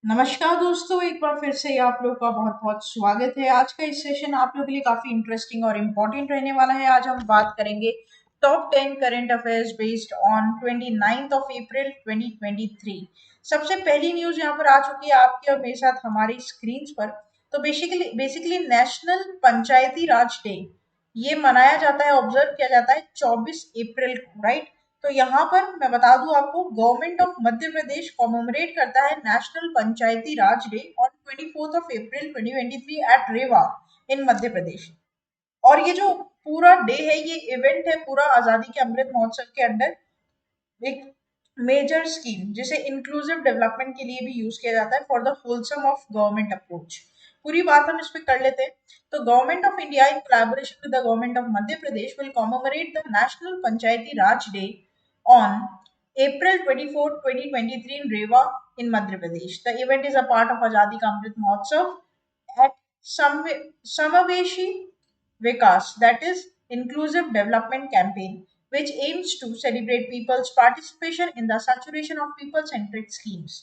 नमस्कार दोस्तों, एक बार फिर से आप लोग का बहुत बहुत स्वागत है। आज का इस सेशन आप लोग के लिए काफी इंटरेस्टिंग और इम्पोर्टेंट रहने वाला है। आज हम बात करेंगे top 10 current affairs based on 29th of April 2023। सबसे पहली न्यूज यहाँ पर आ चुकी है आपके और मेरे साथ हमारी स्क्रीन पर। तो बेसिकली नेशनल पंचायती राज डे ये मनाया जाता है, ऑब्जर्व किया जाता है 24 अप्रैल को, राइट। तो यहाँ पर मैं बता दूं आपको, government of Madhya Pradesh commemorate करता है national Panchayati Raj day on 24th of April 2023 at Rewa in Madhya Pradesh. और ये जो पूरा डे है, ये इवेंट है पूरा आजादी के अमृत महोत्सव के अंडर एक मेजर स्कीम जिसे इंक्लूसिव डेवलपमेंट के लिए भी यूज किया जाता है for the wholesome of government approach. पूरी बात हम इस पे कर लेते हैं। तो government of India in collaboration with the government of Madhya Pradesh will commemorate the national Panchayati Raj day on April 24, 2023 in Rewa in Madhya Pradesh. The event is a part of Azadi Ka Amrit Mahotsav at Samaveshi Vikas, that is Inclusive Development Campaign, which aims to celebrate people's participation in the saturation of people-centric schemes.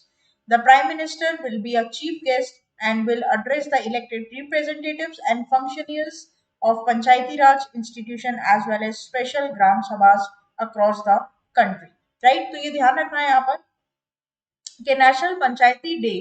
The Prime Minister will be a chief guest and will address the elected representatives and functionaries of Panchayati Raj institution as well as special Gram Sabhas across the country, right. तो ये ध्यान रखना है यहाँ पर कि national पंचायती day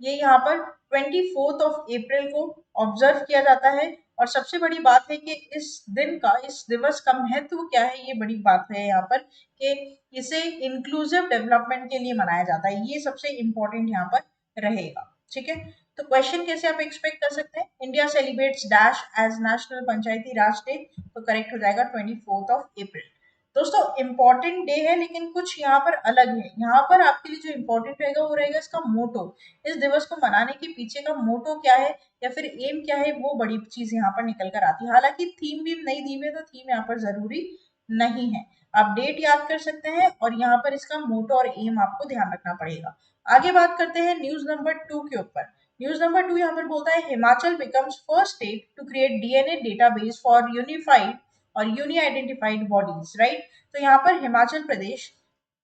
ये यहाँ पर 24th ऑफ अप्रैल को ऑब्जर्व किया जाता है। और सबसे बड़ी बात है कि इस दिन का, इस दिवस का महत्व क्या है, ये बड़ी बात है यहाँ पर कि इसे इंक्लूसिव डेवलपमेंट के लिए मनाया जाता है। ये सबसे इंपॉर्टेंट यहाँ पर रहेगा, ठीक है। तो क्वेश्चन कैसे आप एक्सपेक्ट कर सकते हैं, India celebrates dash as national पंचायती राज डे, तो करेक्ट हो जाएगा 24th ऑफ अप्रैल। दोस्तों इम्पोर्टेंट डे है, लेकिन कुछ यहाँ पर अलग है। यहाँ पर आपके लिए जो इम्पोर्टेंट रहेगा वो रहेगा इसका मोटो। इस दिवस को मनाने के पीछे का मोटो क्या है या फिर एम क्या है, वो बड़ी चीज यहाँ पर निकल कर आती है। हालांकि थीम भी नहीं दी हुई है, तो थीम यहाँ पर जरूरी नहीं है। आप डेट याद कर सकते हैं और यहाँ पर इसका मोटो और एम आपको ध्यान रखना पड़ेगा। आगे बात करते हैं न्यूज नंबर 2 के ऊपर। न्यूज नंबर 2 यहाँ पर बोलता है Himachal becomes first state to create DNA database for unified और यूनि आइडेंटिफाइड बॉडीज, राइट। तो यहाँ पर हिमाचल प्रदेश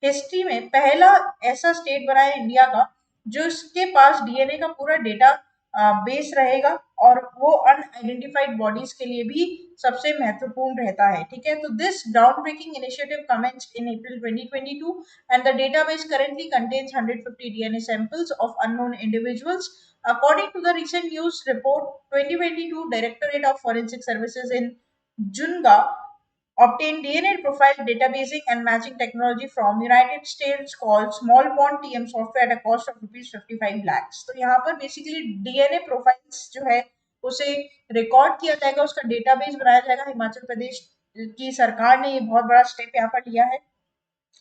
हिस्ट्री में पहला ऐसा स्टेट बना है इंडिया का जो इसके पास डीएनए का पूरा डेटा बेस रहेगा और वो अनआइडेंटिफाइड बॉडीज के लिए भी सबसे महत्वपूर्ण रहता है, ठीक है। तो this ground breaking initiative commenced in April 2022 and the database currently contains 150 DNA samples of unknown individuals. According to the recent news report, 2022 Directorate of Forensic Services in Junga obtained DNA profile databasing and matching technology from United States called Small Pond TM software at a cost of rupees 55 lakhs. तो यहाँ पर basically DNA profiles जो है उसे record किया जाएगा, उसका database बनाया जाएगा। हिमाचल प्रदेश की सरकार ने ये बहुत बड़ा स्टेप यहाँ पर लिया है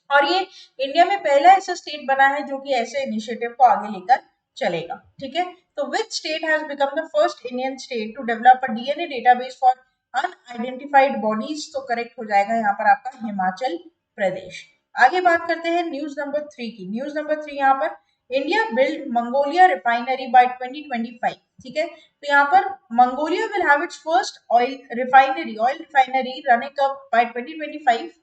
और ये इंडिया में पहला ऐसा स्टेट बना है जो कि ऐसे इनिशिएटिव को आगे लेकर चलेगा, ठीक है। तो which state has become the first Indian state to develop a DNA database for unidentified bodies, तो करेक्ट हो जाएगा यहाँ पर आपका हिमाचल प्रदेश। आगे बात करते हैं न्यूज नंबर 3 की। न्यूज नंबर 3 यहाँ पर India build Mongolia refinery by 2025, ठीक है। तो यहाँ पर Mongolia will have its first oil refinery running up by 2025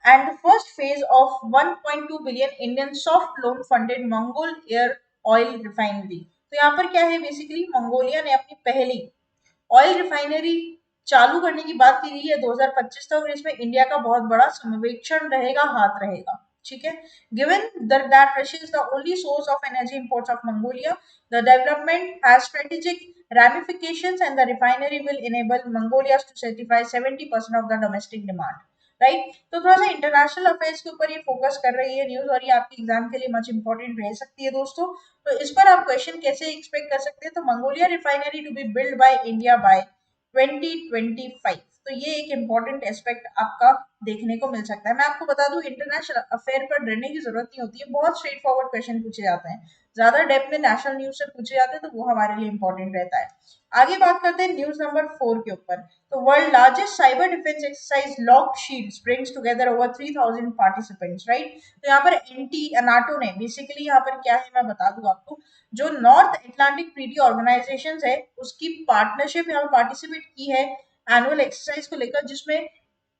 and the first phase of 1.2 billion Indian soft loan funded Mongol Air Oil Refinery। तो यहाँ पर क्या है, बेसिकली मंगोलिया ने अपनी पहली ऑयल रिफाइनरी चालू करने की बात की गई है 2025 तक और इसमें इंडिया का बहुत बड़ा समवेक्षण रहेगा, हाथ रहेगा, ठीक है। Given that Russia is the only source of energy imports of Mongolia, the development has strategic ramifications and the refinery will enable Mongolia to satisfy 70% of the domestic demand, right. तो थोड़ा सा इंटरनेशनल अफेयर्स के ऊपर ये focus कर रही है news और ये आपके एग्जाम के लिए मच इंपॉर्टेंट रह सकती है दोस्तों। तो इस पर आप क्वेश्चन कैसे एक्सपेक्ट कर सकते हैं, तो Mongolia refinery to be build by India by 2025, तो ये एक इम्पॉर्टेंट एस्पेक्ट आपका देखने को मिल सकता है। मैं आपको बता दूं इंटरनेशनल अफेयर पर डरने की जरूरत नहीं होती है, बहुत स्ट्रेट फॉरवर्ड क्वेश्चन पूछे जाते हैं। ज्यादा डेप्थ में नेशनल न्यूज से पूछे जाते हैं तो वो हमारे लिए इंपॉर्टेंट रहता है। आगे बात करते हैं न्यूज नंबर 4 के ऊपर। तो world largest cyber defence exercise locked shields brings together over 3000 participants, right. तो यहाँ पर एनटी नाटो ने बेसिकली यहाँ पर क्या है मैं बता दूं आपको, जो नॉर्थ अटलांटिक ट्रीटी ऑर्गेनाइजेशन है उसकी पार्टनरशिप यहाँ पर पार्टिसिपेट की है एनुअल एक्सरसाइज को लेकर, जिसमें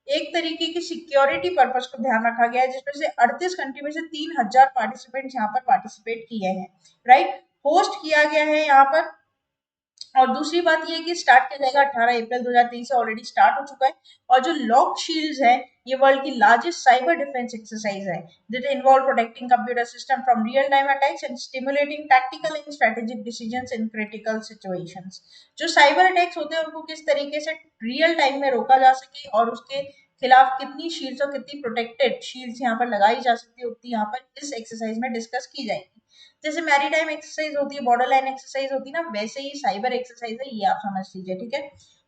एक तरीके की सिक्योरिटी पर्पस को ध्यान रखा गया है, जिसमें से 38 कंट्री में से 3000 पार्टिसिपेंट्स यहाँ पर पार्टिसिपेट किए हैं, राइट। होस्ट किया गया है यहाँ पर। और दूसरी बात ये है कि स्टार्ट किया जाएगा 18 अप्रैल 2023 से, ऑलरेडी स्टार्ट हो चुका है। और जो लॉक शील्ड्स है, ये वर्ल्ड की लार्जेस्ट साइबर डिफेंस एक्सरसाइज है, that involve protecting computer system from real time attacks and stimulating tactical and strategic decisions in critical situations. जो साइबर अटैक्स होते हैं उनको किस तरीके से रियल टाइम में रोका जा सके और उसके खिलाफ कितनी शील्ड्स और कितनी प्रोटेक्टेड शील्ड्स यहाँ पर लगाई जा सकती है, उतनी यहाँ पर इस एक्सरसाइज में डिस्कस की जाएगी। जैसे मैरीटाइम एक्सरसाइज होती है, बॉर्डर लाइन एक्सरसाइज होती है ना, वैसे ही साइबर एक्सरसाइज है, ये आप समझ लीजिए, ठीक है।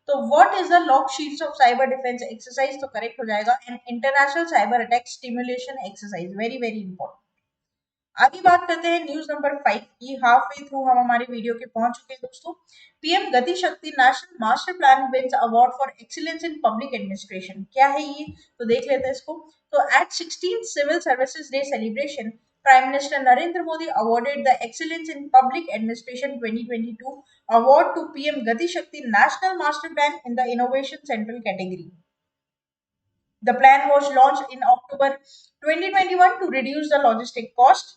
तो what is the lock sheets of cyber defence exercise, तो करेक्ट हो जाएगा an international cyber attack stimulation exercise, very very important. आगे बात करते हैं न्यूज नंबर 5 की। हाफ वे थ्रू हम हमारे वीडियो के पहुंच चुके हैं दोस्तों। PM Gati Shakti national master plan wins award for excellence in public administration. क्या है ये, तो देख लेते हैं इसको। तो at 16 civil services day celebration, Prime Minister Narendra Modi awarded the Excellence in Public Administration 2022 award to PM Gati Shakti National Master Plan in the Innovation Central category. The plan was launched in October 2021 to reduce the logistic cost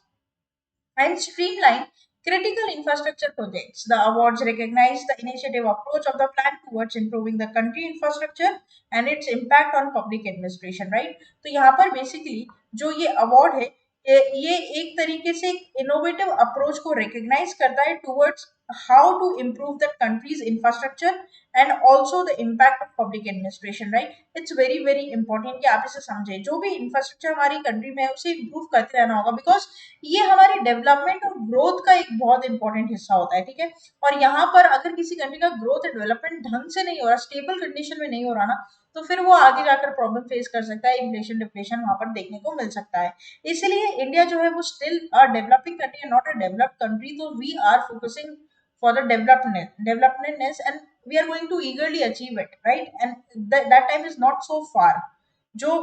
and streamline critical infrastructure projects. The awards recognize the initiative approach of the plan towards improving the country infrastructure and its impact on public administration, right? तो यहाँ पर basically जो ये award है, ये एक तरीके से एक इनोवेटिव अप्रोच को रिकग्नाइज करता है towards how to improve the country's infrastructure and also the impact of public administration, right. It's very very important कि आप इसे समझें। जो भी इंफ्रास्ट्रक्चर हमारी कंट्री में है उसे इम्प्रूव करते रहना होगा, बिकॉज ये हमारी डेवलपमेंट और ग्रोथ का एक बहुत इंपॉर्टेंट हिस्सा होता है, ठीक है। और यहाँ पर अगर किसी कंट्री का ग्रोथ और डेवलपमेंट ढंग से नहीं हो रहा, स्टेबल कंडीशन में नहीं हो रहा ना, तो फिर वो आगे जाकर प्रॉब्लम फेस कर सकता है, इन्फ्लेशन डिप्रेशन वहां पर देखने को मिल सकता है। इसलिए इंडिया जो है वो still a developing country, not a developed country. तो we are focusing for the developmentness and we are going to eagerly achieve it, right? And that time is not so far। जो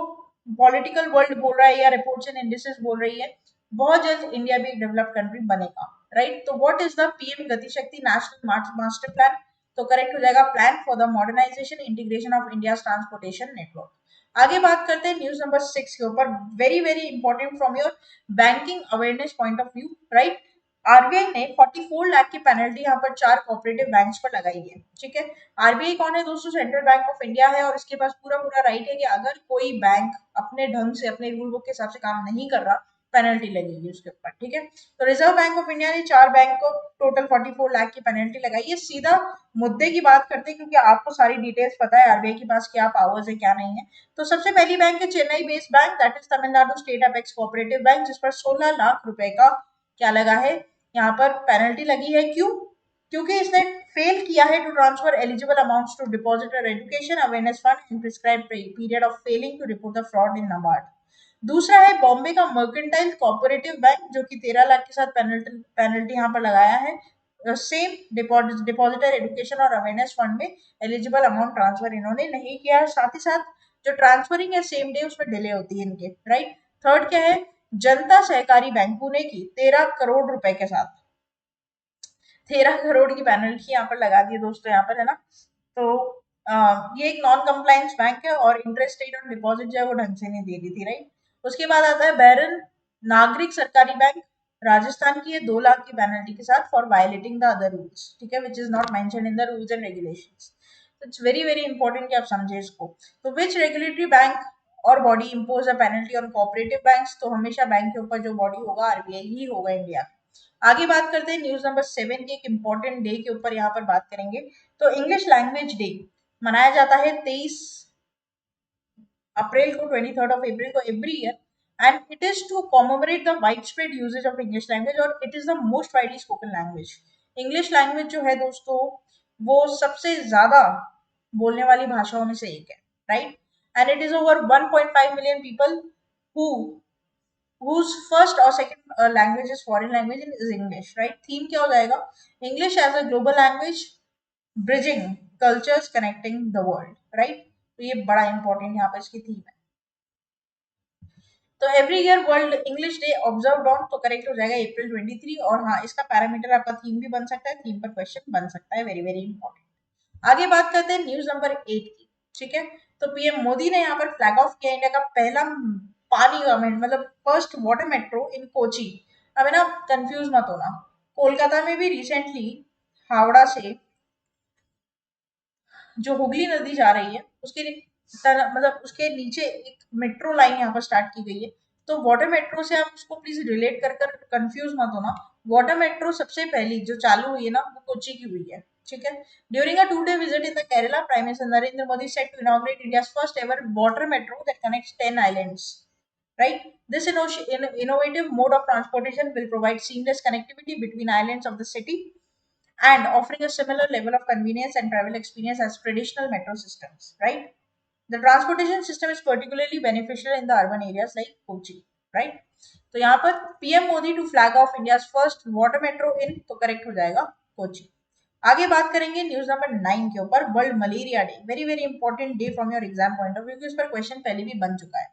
political world बोल रहा है या reports and indices बोल रही है, बहुत जल्द इंडिया भी एक डेवलप कंट्री बनेगा, राइट। तो what is the PM Gati Shakti national master plan, तो करेक्ट हो जाएगा plan for the modernisation integration of India transportation network. आगे बात करते हैं न्यूज नंबर 6 के ऊपर, very very important from your banking awareness point of view, right. RBI ने 44 लाख की पेनल्टी यहाँ पर 4 कोऑपरेटिव बैंक्स पर लगाई है, ठीक है। आरबीआई कौन है दोस्तों, सेंट्रल बैंक ऑफ इंडिया है, और इसके पास पूरा पूरा राइट है कि अगर कोई बैंक अपने ढंग से अपने रूल बुक के हिसाब से काम नहीं कर रहा, पेनल्टी लगेगी उसके ऊपर, ठीक है। तो रिजर्व बैंक ऑफ इंडिया ने 4 बैंक को टोटल 44 लाख की पेनल्टी लगाई है। सीधा मुद्दे की बात करते हैं, क्योंकि आपको सारी डिटेल्स पता है आरबीआई के पास क्या पावर्स है क्या नहीं है। तो सबसे पहली बैंक है Chennai based bank, that is Tamil Nadu state apex cooperative bank, जिस पर 16 लाख रुपए का क्या लगा है, यहाँ पर पेनल्टी लगी है। क्यों, क्योंकि इसने फेल किया है to transfer eligible amounts to depositor education awareness fund in prescribe period of failing to report the fraud in NABARD. दूसरा है बॉम्बे का मर्केंटाइल कोऑपरेटिव बैंक, जो कि 13 लाख के साथ पेनल्टी यहाँ पर लगाया है। सेम डिपॉजिटर एजुकेशन और अवेयरनेस फंड में एलिजिबल अमाउंट ट्रांसफर इन्होंने नहीं किया है, साथ ही साथ जो ट्रांसफरिंग है सेम डे उसमें डिले होती है इनके, राइट। थर्ड क्या है, जनता सहकारी बैंक पुणे की 13 करोड़ रुपए के साथ 13 करोड़ की पेनल्टी यहाँ पर लगा दी है दोस्तों, यहाँ पर है ना। तो ये एक नॉन कंप्लायंस बैंक है और इंटरेस्ट रेट ऑन डिपॉजिट जो है वो ढंग से नहीं दे रही थी, राइट। उसके बाद आता है बैरन नागरिक सरकारी बैंक, राजस्थान की है 2 लाख की पेनल्टी के साथ for violating the other rules, ठीक है, which is not mention in the rules and regulations. It's very very important कि आप समझे इसको। तो विच रेगुलेटरी बैंक और body impose a penalty on cooperative banks, तो हमेशा बैंक के ऊपर जो बॉडी होगा आरबीआई ही होगा इंडिया। आगे बात करते हैं न्यूज नंबर 7 के एक इंपॉर्टेंट डे के ऊपर, यहाँ पर बात करेंगे। तो इंग्लिश लैंग्वेज डे मनाया जाता है 23 अप्रैल को, 23 को every year, and it is to commemorate the wide spread usages of English language, और it is the most widely spoken language. English language जो है दोस्तों वो सबसे ज्यादा बोलने वाली भाषाओं में से एक है, right. And it is over 1.5 million people who whose first or second language is foreign language is English, right? Theme क्या हो जाएगा, English as a global language, bridging cultures, connecting the world, right? तो ये बड़ा important यहाँ पर इसकी theme है। तो every year world English day observe on, तो करेक्ट हो जाएगा अप्रैल 23। और हाँ, इसका पैरामीटर आपका थीम भी बन सकता है, थीम पर क्वेश्चन बन सकता है, वेरी वेरी इंपॉर्टेंट। आगे बात करते हैं न्यूज नंबर 8 की, ठीक है। तो पीएम मोदी ने यहाँ पर फ्लैग ऑफ किया इंडिया का पहला पानी मतलब फर्स्ट वाटर मेट्रो इन कोची। अब है ना, कंफ्यूज मत होना, कोलकाता में भी रिसेंटली हावड़ा से जो हुगली नदी जा रही है उसके मतलब उसके नीचे एक मेट्रो लाइन यहाँ पर स्टार्ट की गई है। तो वाटर मेट्रो से आप उसको प्लीज रिलेट कर कर कंफ्यूज मत होना। वाटर मेट्रो सबसे पहली जो चालू हुई है ना वो कोच्चि की हुई है। ठीक है। During a 2 day visit in the Kerala, Prime Minister Narendra Modi said to inaugurate India's first ever water metro that connects 10 islands. Right? This innovative mode of transportation will provide seamless connectivity between islands of the city and offering a similar level of convenience and travel experience as traditional metro systems, right? The transportation system is particularly beneficial in the urban areas like Kochi, right? तो यहाँ पर PM Modi to flag off India first water metro in, तो correct हो जाएगा कोची। आगे बात करेंगे news number 9 के ऊपर, world malaria day. Very very important day from your exam point of view, क्योंकि इस पर क्वेश्चन पहले भी बन चुका है।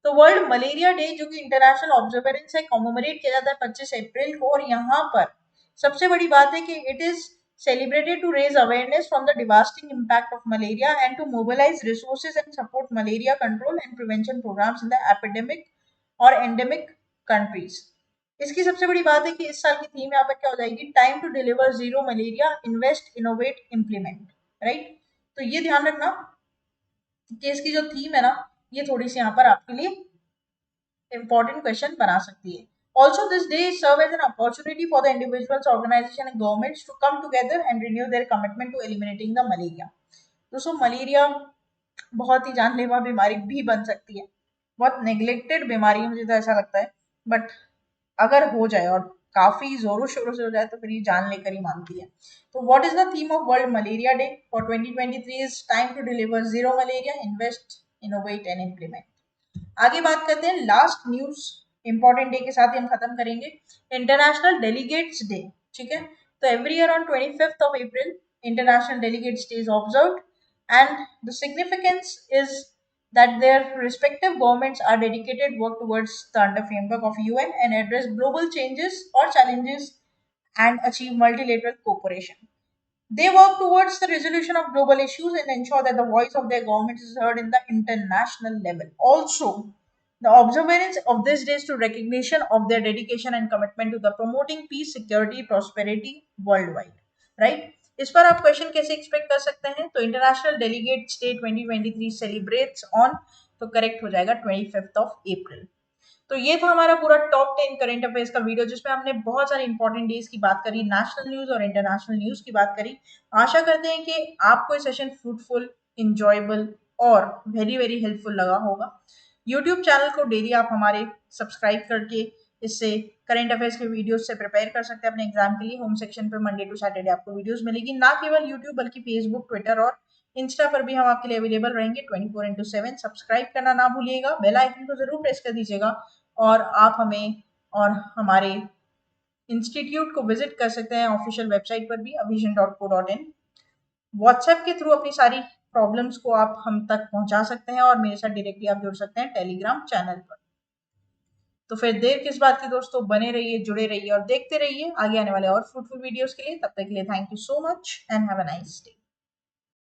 तो वर्ल्ड मलेरिया डे जो कि इंटरनेशनल ऑब्जर्वेंस है, कॉमेमोरेट किया जाता है 25 अप्रैल को। और यहाँ पर सबसे बड़ी बात है कि it is celebrated to raise awareness from the devastating impact of malaria and to mobilize resources and support malaria control and prevention programs in the epidemic और endemic countries। इसकी सबसे बड़ी बात है कि इस साल की थीम यहाँ पर क्या हो जाएगी, time to deliver zero malaria, invest innovate implement. Right. तो ये ध्यान रखना कि इसकी जो थीम है ना ये थोड़ी सी यहाँ पर आपके लिए important question बना सकती है। Also, this day serve as an opportunity for the individuals, organization and governments to come together and renew their commitment to eliminating the malaria। दोस्तों मलेरिया बहुत ही जानलेवा बीमारी भी बन सकती है, बहुत नेग्लेक्टेड बीमारी है मुझे तो ऐसा लगता है। बट अगर हो जाए और काफी जोरों शोरों से हो जाए तो फिर ये जान लेकर ही मानती है। तो what is the theme of world malaria day for 2023 is time to deliver zero malaria, invest innovate and implement. आगे बात करते हैं लास्ट न्यूज इंपॉर्टेंट डे के साथ ही हम खत्म करेंगे, इंटरनेशनल डेलीगेट्स डे। ठीक है। तो every year on 25 April international delegates day is observed and the significance is that their respective governments are dedicated work towards the under framework of UN and address global changes or challenges and achieve multilateral cooperation. They work towards the resolution of global issues and ensure that the voice of their governments is heard in the international level. Also, the observance of this day is to recognition of their dedication and commitment to the promoting peace, security, prosperity worldwide. Right? इस पर आप question कैसे expect कर सकते हैं? तो international delegates day 2023 celebrates on, तो correct हो जाएगा 25 April। तो ये था हमारा पूरा टॉप 10 करंट अफेयर्स का वीडियो, जिसमें हमने बहुत सारे इंपॉर्टेंट डेज की बात करी, नेशनल न्यूज और इंटरनेशनल न्यूज की बात करी। आशा करते हैं कि आपको ये सेशन फ्रूटफुल, इंजॉयबल और वेरी वेरी हेल्पफुल लगा होगा। यूट्यूब चैनल को डेली आप हमारे सब्सक्राइब करके इससे करंट अफेयर्स के वीडियोस से प्रिपेयर कर सकते हैं अपने एग्जाम के लिए। होम सेक्शन पे मंडे टू सैटरडे आपको वीडियोस मिलेगी, ना केवल यूट्यूब बल्कि फेसबुक, ट्विटर और इंस्टा पर भी हम आपके लिए अवेलेबल रहेंगे 24/7। सब्सक्राइब करना ना भूलिएगा, बेल आइकन को जरूर प्रेस कर दीजिएगा और आप हमें और हमारे इंस्टीट्यूट को विजिट कर सकते हैं ऑफिशियल वेबसाइट पर भी, avision.co.in। व्हाट्सएप के थ्रू अपनी सारी प्रॉब्लम्स को आप हम तक पहुंचा सकते हैं और मेरे साथ डायरेक्टली आप जुड़ सकते हैं टेलीग्राम चैनल पर। तो फिर देर किस बात की दोस्तों, बने रहिए, जुड़े रहिए और देखते रहिए आगे आने वाले और फ्रूटफुल वीडियोस के लिए। तब तक के लिए thank you so much and have a nice day.